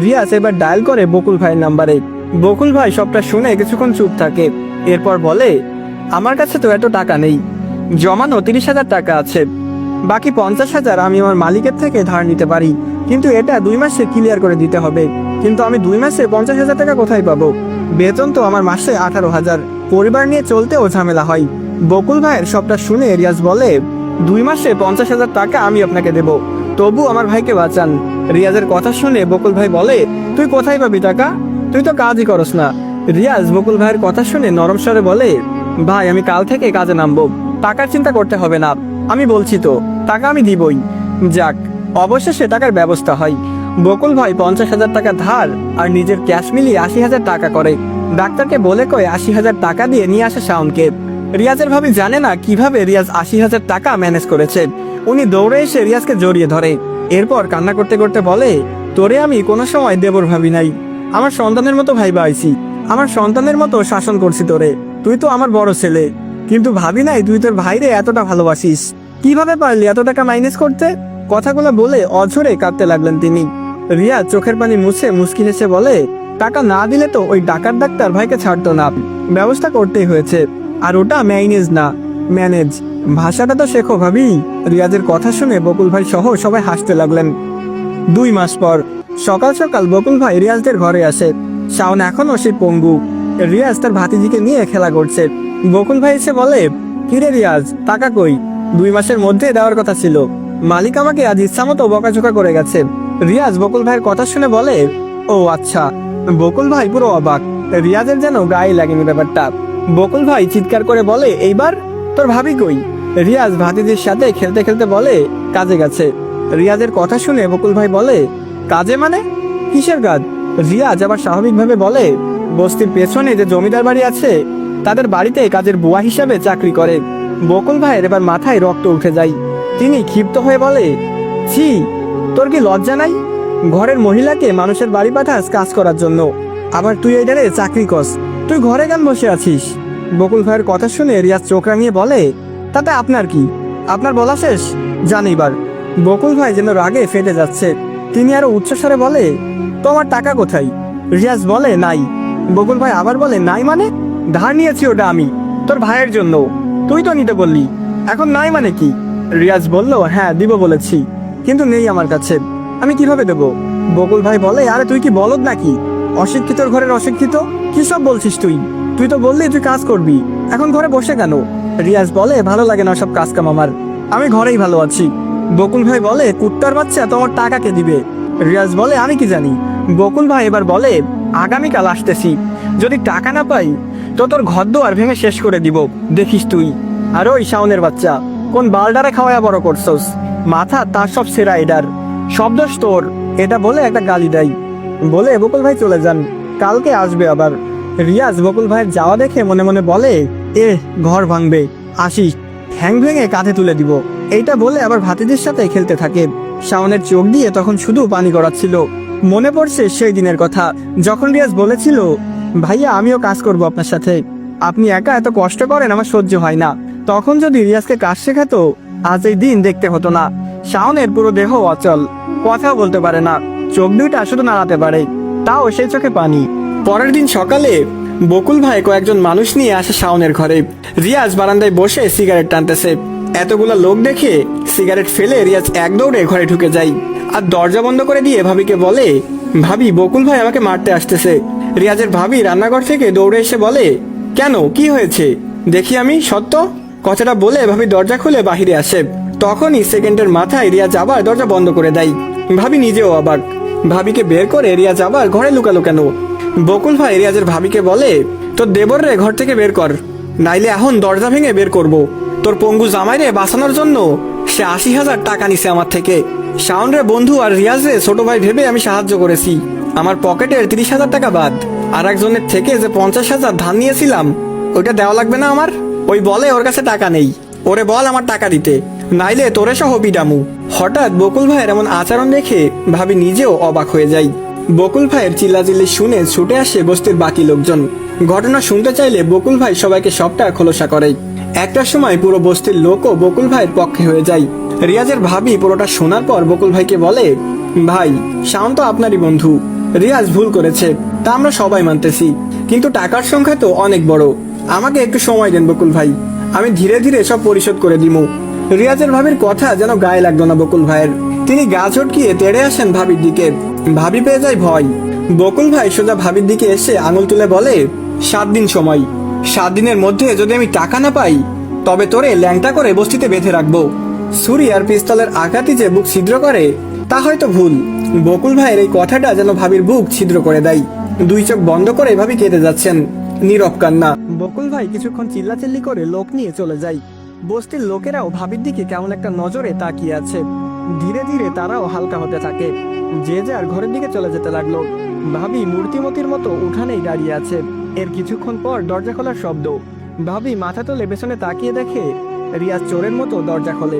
রিয়াজ এবার ডায়াল করে বকুল ভাইয়ের নাম্বারে। বকুল ভাই সবটা শুনে কিছুক্ষণ চুপ থাকে, এরপর বলে, আমার কাছে তো এত টাকা নেই, জমানো 30,000 টাকা আছে, বাকি 50,000 আমি আমার মালিকের থেকে ধার নিতে পারি, কিন্তু এটা 2 মাসে ক্লিয়ার করে দিতে হবে। কিন্তু আমি 2 মাসে 50,000 টাকা কোথায় পাবো? বেতন তো আমার মাসে 18,000, পরিবার নিয়ে চলতেও ঝামেলা হয়। বকুল ভাইয়ের সবটা শুনে রিয়াজ বলে, 2 মাসে 50,000 টাকা আমি আপনাকে দেব, তবু আমার ভাইকে বাঁচান। রিয়াজের কথা শুনে বকুল ভাই বলে, তুই কোথায় পাবি টাকা? তুই তো কাজই করস না। রিয়াজ বকুল ভাইয়ের কথা শুনে নরম স্বরে বলে, ভাই আমি কাল থেকে কাজে নামবো, টাকার চিন্তা করতে হবে না, আমি বলছি তো টাকা আমি দিবই। যাক, অবশেষে টাকার ব্যবস্থা হয়। বকুল ভাই 50,000 টাকা ধার আর নিজের ক্যাশ মিলিয়ে 80,000 টাকা করে ডাক্তারকে বলে কয়ে 80,000 টাকা দিয়ে নিয়ে আসে শাওনকে। রিয়াজের ভাবি জানে না কিভাবে রিয়াজ 80,000 টাকা ম্যানেজ করেছে। উনি দৌড়ে এসে রিয়াজকে জড়িয়ে ধরে, এরপর কান্না করতে করতে বলে, তোরে আমি কোনো সময় দেবর ভাবি নাই, আমার সন্তানের মতো ভাই পাইছি, আমার সন্তানের মতো শাসন করছি তোরে, তুই তো আমার বড় ছেলে, কিন্তু ভাবি নাই তুই তোর ভাইরে এতটা ভালোবাসিস, কিভাবে পারলি এত টাকা মাইনাস করতে? কথাগুলো বলে অঝরে কাঁদতে লাগলেন তিনি। রিয়া চোখের পানি মুছে মুচকি হেসে বলে, টাকা না দিলে তো ওই ডাকাত ডাক্তার ভাইকে ছাড়তো না, ব্যবস্থা করতেই হয়েছে, আর ওটা ম্যানেজ না ম্যানেজ, ভাষাটা তো শেখো ভাবি। রিয়াজের কথা শুনে বকুল ভাই সহ সবাই হাসতে লাগলেন। 2 মাস পর সকাল সকাল বকুল ভাই রিয়াজদের ঘরে আসে। শাওন এখনো সে পঙ্গু। রিয়াজ তার ভাতিজিকে নিয়ে খেলা করছে। বকুল ভাই এসে বলে, কিরে রিয়াজ, টাকা কই? 2 মাসের মধ্যে দেওয়ার কথা ছিল, মালিক আমাকে আজ ইচ্ছা মতো বকাঝোকা করে গেছে। রিয়াজ বকুল ভাইয়ের কথা শুনে বলে, ও আচ্ছা। বকুল ভাই পুরো অবাক, রিয়াজের যেন গায়ে লাগেনি ব্যাপারটা। বকুল ভাই চিৎকার করে বলে, এইবার তোর ভাবি কই? রিয়াজ ভাতিজির সাথে খেলতে খেলতে বলে, কাজে গেছে। রিয়াজের কথা শুনে বকুল ভাই বলে, কাজে মানে? কিসের কাজ? রিয়াজ আবার স্বাভাবিকভাবে বলে, বস্তির পেছনে যে জমিদার বাড়ি আছে তাদের বাড়িতে কাজের বুয়া হিসাবে চাকরি করে। বকুল ভাইয়ের এবার মাথায় রক্ত উঠে যায়। তিনি ক্ষিপ্ত হয়ে বলে, ছি, তোর কি লজ্জা নাই? ঘরের মহিলাকে মানুষের বাড়ি পাঠাস কাজ করার জন্য, আবার তুই এইটারে চাকরি কস, তুই ঘরে কেন বসে আছিস? বকুল ভাইয়ের কথা শুনে রিয়াজ চোখ রাঙিয়ে বলে, তাতে আপনার কি? আপনার বলা শেষ, জান এবার। বকুল ভাই যেন রাগে ফেটে যাচ্ছে। তিনি আরো উচ্চস্বরে বলে, তোমার টাকা কোথায়? রিয়াজ বলে, নাই। বকুল ভাই আবার বলে, নাই মানে? ধার নিয়েছি ওটা আমি, তোর ভাইয়ের জন্য, তুই তো নিতে বললি, এখন নাই মানে কি? রিয়াজ বলল, হ্যাঁ দিব বলেছি, কিন্তু নেই আমার কাছে, আমি কিভাবে দেব? বকুল ভাই বলে, আরে তুই কি বলদ নাকি? অশিক্ষিতর ঘরের অশিক্ষিত, কি সব বলছিস তুই? তুই তো বললি তুই কাজ করবি, এখন ঘরে বসে কেন? রিয়াজ বলে, ভালো লাগে না সব কাজ কাম আমার, আমি ঘরেই ভালো আছি। বকুল ভাই বলে, কুত্তার বাচ্চা, তোমার টাকা কে দিবে? রিয়াজ বলে, আমি কি জানি। বকুল ভাই এবার বলে, আগামীকাল আসতেছি, যদি টাকা না পাই তো তোর ঘরদোয়ার ভেঙে শেষ করে দিব, দেখিস তুই। আর ওই শাওনের বাচ্চা, কোন বালডারে খাওয়ায়া বড় করছস, মাথা তার সব সেরা এডার, সব দোষ তোর। এটা বলে একটা গালি দেয়, বলে বকুল ভাই চলে যান, কালকে আসবে আবার। রিয়াজ বকুল ভাইয়ের যাওয়া দেখে মনে মনে বলে, ঘর ভাঙবে, আসিস, ঠ্যাং ভেঙে কাঁধে তুলে দিব। এইটা বলে আবার ভাতিজির সাথে খেলতে থাকে। শাওনের চোখ দিয়ে তখন শুধু পানি গড়াচ্ছিল। মনে পড়ছে সেই দিনের কথা, যখন রিয়াজ বলেছিল, ভাইয়া আমিও কাজ করব আপনার সাথে, আপনি একা এত কষ্ট করেন আমার সহ্য হয় না। তখন যদি রিয়াজকে কাজ শেখাতো, আজ এই দিন দেখতে হতো না। শাওনের পুরো দেহ অচল, কথাও বলতে পারে না, চোখ দুইটা শুধু নাড়াতে পারে, তাও সেই চোখে পানি। পরের দিন সকালে বকুল ভাই কয়েকজন মানুষ নিয়ে আসে শাওনের ঘরে। রিয়াজ বারান্দায় বসে সিগারেট টানতেছে। এতগুলা লোক দেখে সিগারেট ফেলে রিয়াজ এক দৌড়ে ঘরে ঢুকে যায়, আর দরজা বন্ধ করে দিয়ে ভাবিকে বলে, ভাবি বকুল ভাই আমাকে মারতে আসতেছে। রিয়াজের ভাবি রান্নাঘর থেকে দৌড়ে এসে বলে, কেন, কি হয়েছে? দেখি আমি সত্য। কথাটা বলে ভাবি দরজা খুলে বাহিরে আসে। তখনই সেকেন্ডের মাথায় রিয়াজ আবার দরজা বন্ধ করে দেয়। ভাবি নিজেও অবাক, ভাবিকে বের করে রিয়াজ আবার ঘরে লুকালো কেন? বকুল ভাই রিয়াজের ভাবিকে বলে, তোর দেবর রে ঘর থেকে বের কর, নাইলে এখন দরজা ভেঙে বের করব। তোর পঙ্গু জামাই রে বাঁচানোর জন্য সে 80,000 টাকা নিছে আমার থেকে। শাওন রে বন্ধু আর রিয়াজ রে ছোট ভাই ভেবে আমি সাহায্য করেছি। আমার পকেটের 30,000 টাকা বাদ আর একজনের থেকে যে 50,000 ধার নিয়েছিলাম, ওইটা দেওয়া লাগবে না আমার? ওই বলে ওর কাছে টাকা নেই, ওরে বল আমার টাকা দিতে, নাইলে তোরে সহ পিটামু। হঠাৎ বকুল ভাইয়ের এমন আচরণ দেখে ভাবি নিজেও অবাক হয়ে যায়। বকুল ভাইয়ের চিল্লাচিল্লি শুনে ছুটে আসে বস্তির বাকি লোকজন। ঘটনা শুনতে চাইলে বকুল ভাই সবাইকে সবটা খোলসা করে। একটা সময় পুরো বস্তির লোকও বকুল ভাইয়ের পক্ষে হয়ে যায়। রিয়াজের ভাবি পুরোটা শোনার পর বকুল ভাইকে বলে, ভাই শাওন তো আপনারই বন্ধু, রিয়াজ ভুল করেছে তা আমরা সবাই মানতেছি, কিন্তু টাকার সংখ্যা তো অনেক বড়, আমাকে একটু সময় দেন বকুল ভাই, আমি ধীরে ধীরে সব পরিশোধ করে দিব। রিয়াজের ভাবির কথা যেন গায়ে লাগলো না বকুল ভাইয়ের। তিনি গা ঝটকিয়ে তেড়ে আসেন ভাবির দিকে। ভাবি পেয়ে যায় ভয়। বকুল ভাই সোজা ভাবির দিকে এসে আঙুল তুলে বলে, 7 দিন সময়, 7 দিনের মধ্যে যদি আমি টাকা না পাই তবে তোরে ল্যাংটা করে বস্তিতে বেঁধে রাখবো। ছুরি আর পিস্তলের আঘাতই যে বুক ছিদ্র করে তা হয়তো ভুল। বকুল ভাইয়ের এই কথাটা যেন ভাবির বুক ছিদ্র করে দেয়। 2 চোখ বন্ধ করে ভাবি কেঁদে যাচ্ছেন, নীরব কান্না। বকুল ভাই কিছুক্ষণ চিল্লাচিল্লি করে লোক নিয়ে চলে যায়। বস্তির লোকেরাও ভাবির দিকে কেমন একটা নজরে তাকিয়ে আছে। ধীরে ধীরে তারাও হালকা হতে থাকে, যে যার ঘরের দিকে চলে যেতে লাগলো। ভাবি মূর্তিমতির মতো উঠানেই দাঁড়িয়ে আছে। এর কিছুক্ষণ পর দরজা খোলার শব্দ। ভাবি মাথা তুলে পেছনে তাকিয়ে দেখে রিয়াজ চোরের মতো দরজা খোলে।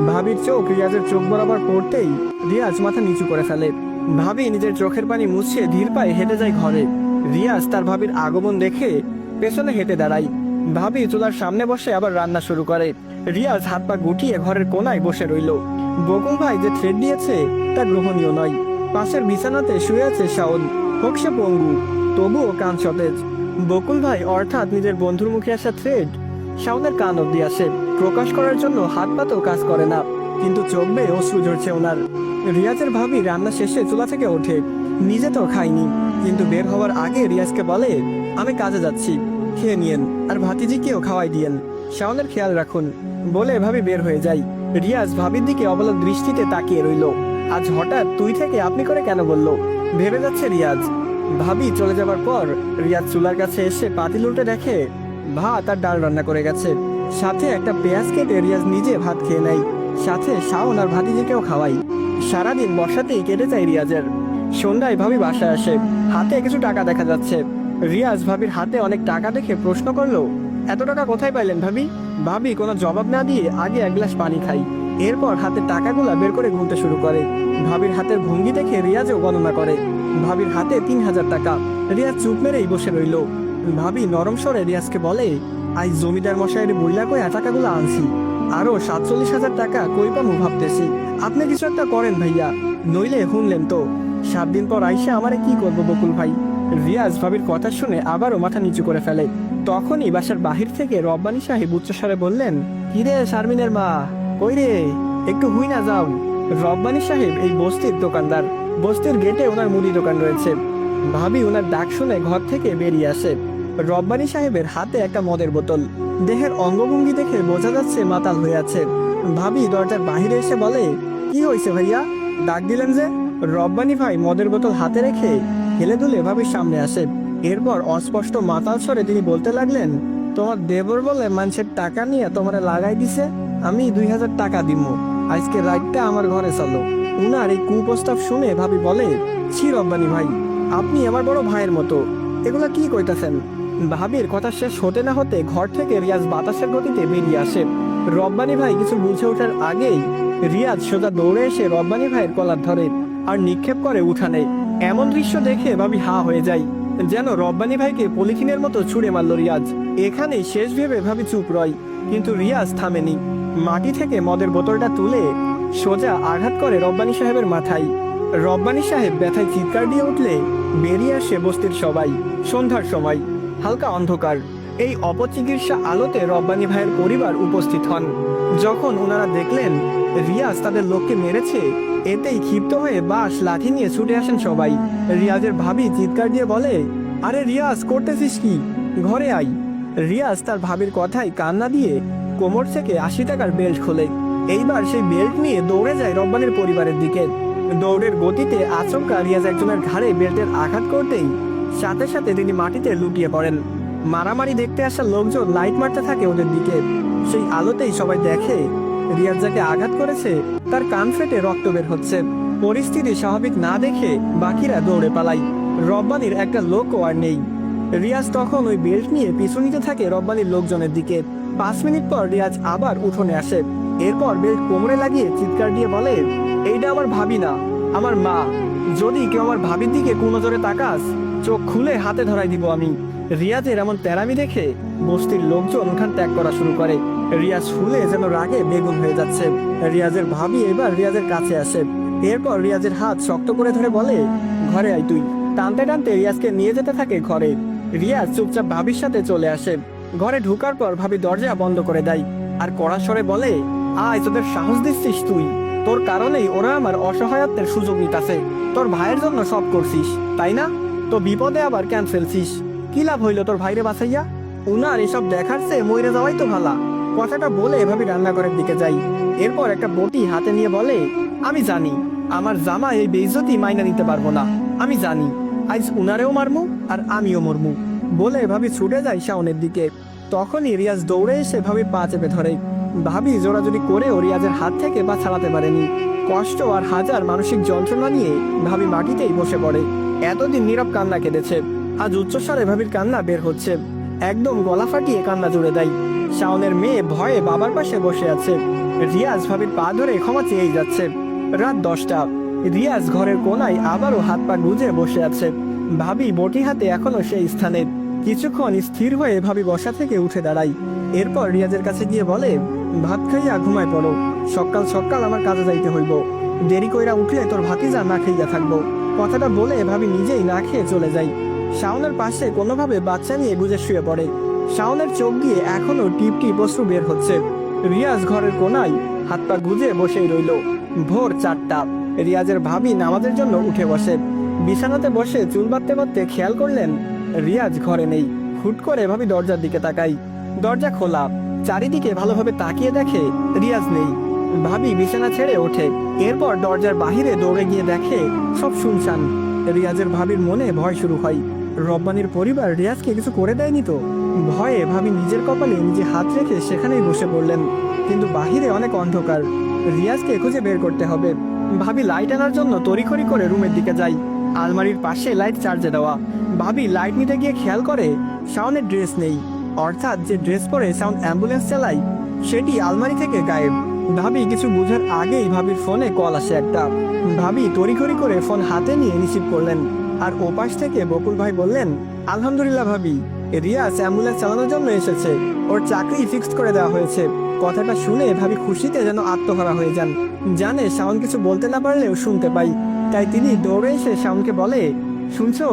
ভাবির চোখ রিয়াজের চোখ বরাবর পড়তেই রিয়াজ মাথা নিচু করে ফেলে। ভাবি নিজের চোখের পানি মুছে ধীর পায়ে হেঁটে যায় ঘরে। রিয়াজ তার ভাবির আগমন দেখে পেছনে হেঁটে দাঁড়ায়। ভাবি চুলার সামনে বসে আবার রান্না শুরু করে। রিয়াজ হাত পা গুটিয়ে ঘরের কোনায় বসে রইল। বকুল ভাই যে থ্রেড দিয়েছে তা গ্রহণীয় নয়। পাশের বিছানাতে শুয়ে আছে শাওন, হোক সে পঙ্গু, তবুও কান সতেজ। বকুল ভাই অর্থাৎ নিজের বন্ধুর মুখে আসা থ্রেড শাওনের কান অব্দি আসে। প্রকাশ করার জন্য হাত পাতেও কাজ করে না, কিন্তু চোখ বেয়ে অশ্রু ঝরছে ওনার। রিয়াজের ভাবি রান্না শেষে চুলা থেকে ওঠে। নিজে তো খায়নি, কিন্তু বের হওয়ার আগে রিয়াজকে বলে, আমি কাজে যাচ্ছি, খেয়ে নিয়েন, আর ভাতিজিকেও খাওয়াই দিয়েন, শাওনের খেয়াল রাখুন বলে ভাবি বের হয়ে যায়। রিয়াজ ভাবির দিকে অবলক দৃষ্টিতে তাকিয়ে রইল। আজ হঠাৎ তুই থেকে আপনি করে কেন বললো, ভেবে যাচ্ছে রিয়াজ। ভাবি চলে যাবার পর রিয়াজ চুলার কাছে এসে পাতিল উল্টে দেখে ভাত আর ডাল রান্না করে গেছে। সাথে একটা পেঁয়াজ কেটে রিয়াজ নিজে ভাত খেয়ে নেয়, সাথে শাওন আর ভাতিজিকেও খাওয়াই। সারাদিন বর্ষাতেই কেটে যায় রিয়াজের। সন্ধ্যায় ভাবি বাসায় আসে, হাতে কিছু টাকা দেখা যাচ্ছে। রিয়াজ ভাবির হাতে অনেক টাকা দেখে প্রশ্ন করলো, এত টাকা কোথায় পাইলেন ভাবি? ভাবি কোনো জবাব না দিয়ে আগে 1 গ্লাস পানি খাই, এরপর হাতে টাকাগুলা বের করে গুনতে শুরু করে। ভাবির হাতের ভঙ্গি দেখে রিয়াজও গণনা করে। ভাবির হাতে 3000 টাকা। রিয়াজ চুপ মেরেই বসে রইল। ভাবি নরম স্বরে রিয়াজকে বলে, আজ জমিদার মশাইয়ের বইলা কই টাকাগুলো আনছি, আরো 47,000 টাকা কই পামু ভাবতেছি। আপনি কিছু একটা করেন ভাইয়া, নইলে শুনলেন তো 7 দিন পর আইসা আমারে কি করবো বকুল ভাই। রিয়াজ ভাবির কথা শুনে আবারও মাথা নিচু করে ফেলে। তখনই বাসার বাহির থেকে রব্বানী সাহেব উচ্চস্বরে বললেন, কিরে শারমিনের মা, কই রে, একটু হুই না যাও। রব্বানী সাহেব এই বস্তির দোকানদার, বস্তির গেটে ওনার মুদি দোকান রয়েছে। ভাবি ওনার ডাক শুনে ঘর থেকে বেরিয়ে আসে। রব্বানী সাহেবের হাতে একটা মদের বোতল, দেহের অঙ্গভঙ্গি দেখে বোঝা যাচ্ছে মাতাল হয়ে আছে। ভাবি দরজার বাহিরে এসে বলে, কি হয়েছে ভাইয়া, ডাক দিলেন যে? রব্বানী ভাই মদের বোতল হাতে রেখে হেলে দুলে ভাবির সামনে আসে। এরপর অস্পষ্ট মাতাল স্বরে তিনি বলতে লাগলেন, তোমার দেবর বলে মানুষের টাকা নিয়ে তোমারে লাগাই দিছে, আমি 2000 টাকা দিব, আজকে রাতটা আমার ঘরে চলো। উনার এই কুপ্রস্তাব শুনে ভাবি বলে, ছি রব্বানী ভাই, আপনি আমার বড় ভাইয়ের মতো, এগুলা কি কইতাছেন? ভাবির কথা শেষ হতে না হতে ঘর থেকে রিয়াজ বাতাসের গতিতে বেরিয়ে আসে। রব্বানী ভাই কিছু বুঝে ওঠার আগেই রিয়াজ সোজা দৌড়ে এসে রব্বানী ভাইয়ের কলার ধরে আর নিক্ষেপ করে উঠানে। এমন দৃশ্য দেখে ভাবি হা হয়ে যায়, যেন রব্বানী ভাইকে পলিথিনের মতো ছুঁড়ে মারল রিয়াজ। এখানেই শেষ ভেবে ভাবি চুপ রয়, কিন্তু রিয়াজ থামেনি। মাটি থেকে মদের বোতলটা তুলে সোজা আঘাত করে রব্বানী সাহেবের মাথায়। রব্বানী সাহেব ব্যথায় চিৎকার দিয়ে উঠলে বেরিয়ে আসে বস্তির সবাই। সন্ধ্যার সময়, হালকা অন্ধকার, এই অপচিকিৎসা আলোতে রব্বানী ভাইয়ের পরিবার উপস্থিত হন। যখন ওনারা দেখলেন রিয়াজ তাদের লোককে মেরেছে, এতেই ক্ষিপ্ত হয়ে বাঁশ লাঠি নিয়ে ছুটে আসেন সবাই। রিয়াজের ভাবি চিৎকার দিয়ে বলে, আরে রিয়াজ করতেছিস কি, ঘরে আই। রিয়াজ তার ভাবির কথায় কান্না দিয়ে কোমর থেকে 80 টাকার বেল্ট খোলে। এইবার সেই বেল্ট নিয়ে দৌড়ে যায় রব্বানীর পরিবারের দিকে। দৌড়ের গতিতে আচমকা রিয়াজ একজনের ঘাড়ে বেল্টের আঘাত করতেই সাথে সাথে তিনি মাটিতে লুটিয়ে পড়েন। মারামারি দেখতে আসা লোকজন লাইট মারতে থাকে ওদের দিকে। সেই আলোতেই সবাই দেখে রিয়াজ যাকে আঘাত করেছে তার কান ফেটে রক্ত বের হচ্ছে। পরিস্থিতি স্বাভাবিক না দেখে বাকিরা দৌড়ে পালায়। রব্বানীর একটা লোকও আর নেই। রিয়াজ তখন ওই বেল্ট নিয়ে পিছু নিতে থাকে রব্বানীর লোকজনের দিকে। 5 মিনিট পর রিয়াজ আবার উঠোনে আসে। এরপর বেল্ট কোমরে লাগিয়ে চিৎকার দিয়ে বলে, এইটা আমার ভাবি না, আমার মা। যদি কেউ আমার ভাবির দিকে কোন নজরে তাকাস, চোখ খুলে হাতে ধরাই দিব আমি। রিয়াজের এমন তেরামি দেখে বস্তির লোকজন উঠান ত্যাগ করা শুরু করে। রিয়াজ ফুলে যেন রাগে বেগুন হয়ে যাচ্ছে। রিয়াজের ভাবি এবার রিয়াজের কাছে আসে। এরপর রিয়াজের হাত শক্ত করে ধরে বলে, ঘরে আয় তুই। টানতে টানতে রিয়াজকে নিয়ে যেতে থাকে ঘরে। রিয়াজ চুপচাপ ভাবির সাথে চলে আসে। ঘরে ঢুকার পর ভাবি দরজা বন্ধ করে দেয় আর কড়া স্বরে বলে, আয়, তোদের সাহস দিচ্ছিস তুই? তোর কারণেই ওরা আমার অসহায়ত্বের সুযোগ নিতাছে। তোর ভাইয়ের জন্য সব করছিস, তাই না? তো বিপদে আবার কেন ফেলছিস? কি লাভ হইল তোর ভাইরে বাঁচাইয়া? উনার এসব দেখার চেয়ে মইরে যাওয়াই তো ভালা। কথাটা বলে এভাবে রান্নাঘরের দিকে যাই। এরপর একটা বটি হাতে নিয়ে বলে, আমি জানি আমার জামা এই বেইজ্জতি মাইনা নিতে পারবো না। আমি জানি আজ উনারেও মারমু আর আমিও মরমু। বলে ভাবি ছুটে যায় শাওনের দিকে। তখনই রিয়াজ দৌড়ে এসে ভাবি পা চেপে ধরে। ভাবি জোরাজুরি করেও রিয়াজের হাত থেকে পা ছাড়াতে পারেনি। কষ্ট আর হাজার মানসিক যন্ত্রণা নিয়ে ভাবি মাটিতেই বসে পড়ে। এতদিন নীরব কান্না কেঁদেছে, আজ উচ্চস্বরে ভাবির কান্না বের হচ্ছে। একদম গলা ফাটিয়ে কান্না জুড়ে দেয়। শাওনের মেয়ে ভয়ে বাবার পাশে বসে আছে। রিয়াজ ভাবির পা ধরে ক্ষমা চেয়েই যাচ্ছে। রাত 10টা। রিয়াজ ঘরের কোনায় আবারও হাত পা গুজে বসে আছে। ভাবি বটি হাতে এখনো সেই স্থানে। কিছুক্ষণ স্থির হয়ে ভাবি বসা থেকে উঠে দাঁড়াই। এরপর রিয়াজের কাছে গিয়ে বলে, ভাত খাইয়া ঘুমায় পড়ো, সকাল সকাল আমার কাজে যাইতে হইব। দেরি কইরা উঠলে তোর ভাতিজা না খাইয়া থাকবো। কথাটা বলে ভাবি নিজেই না খেয়ে চলে যাই। শাওনের পাশে কোনোভাবে বাচ্চা নিয়ে গুজে শুয়ে পড়ে। শাওনের চোখ দিয়ে এখনো টিপ টিপ অশ্রু বের হচ্ছে। রিয়াজ ঘরের কোনায় হাত পা গুজে বসেই রইল। ভোর 4টা। রিয়াজের ভাবি নামাজের জন্য উঠে বসে। বিছানাতে বসে চুল বাঁধতে বাঁধতে খেয়াল করলেন রিয়াজ ঘরে নেই। হুট করে ভাবি দরজার দিকে তাকাই। দরজা খোলা। চারিদিকে ভালোভাবে তাকিয়ে দেখে রিয়াজ নেই। ভাবি বিছানা ছেড়ে ওঠে। এরপর দরজার বাহিরে দৌড়ে গিয়ে দেখে সব শুনশান। রিয়াজের ভাবির মনে ভয় শুরু হয়। রব্বানির পরিবার রিয়াজকে কিছু করে দেয়নি তো? ভয়ে ভাবি নিজের কপালে নিজে হাত রেখে সেখানেই বসে পড়লেন। কিন্তু বাহিরে অনেক অন্ধকার। রিয়াজকে খুঁজে বের করতে হবে। ভাবি লাইট আনার জন্য তড়িঘড়ি করে রুমের দিকে যাই। আলমারির পাশে লাইট চার্জে দেওয়া। ভাবি লাইট নিতে গিয়ে খেয়াল করে শাওনের ড্রেস নেই। অর্থাৎ যে ড্রেস পরে শাওন অ্যাম্বুলেন্স চালায় সেটি আলমারি থেকে গায়েব। ভাবি কিছু বুঝার আগেই ভাবির ফোনে কল আসে একটা। ভাবি তড়িঘড়ি করে ফোন হাতে নিয়ে রিসিভ করলেন। আর ওপাশ থেকে বকুল ভাই বললেন, আলহামদুলিল্লাহ ভাবি, রিয়াজ অ্যাম্বুলেন্স চালানোর জন্য এসেছে। ওর চাকরি ফিক্সড করে দেওয়া হয়েছে। কথাটা শুনে ভাবি খুশিতে যেন আত্মহারা হয়ে যান। জানে শাওন কিছু বলতে না পারলেও শুনতে পাই। তাই তিনি দৌড়ে এসে শাওনকে বলে, শুনছো,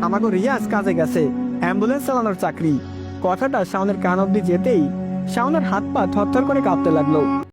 আমাকে রিয়াজ কাজে গেছে, অ্যাম্বুলেন্স চালানোর চাকরি। কথাটা শাওনের কান অব্দি যেতেই শাওনের হাত পা থরথর করে কাঁপতে লাগলো।